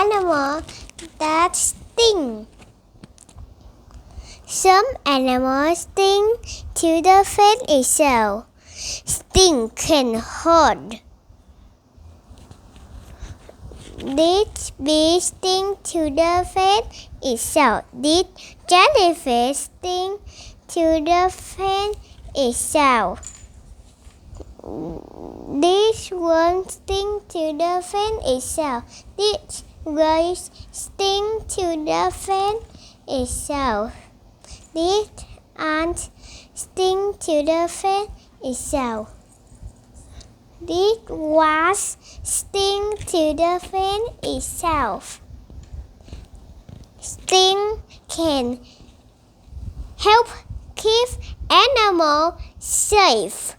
animals that sting. Some animals sting to defend itself. Sting can hurt. This bee sting to defend itself. This jellyfish sting to defend itself. This worm sting to defend itself. This race sting to defend itself. This ant sting to defend itself. This wasp sting to defend itself. Sting can help keep animals safe.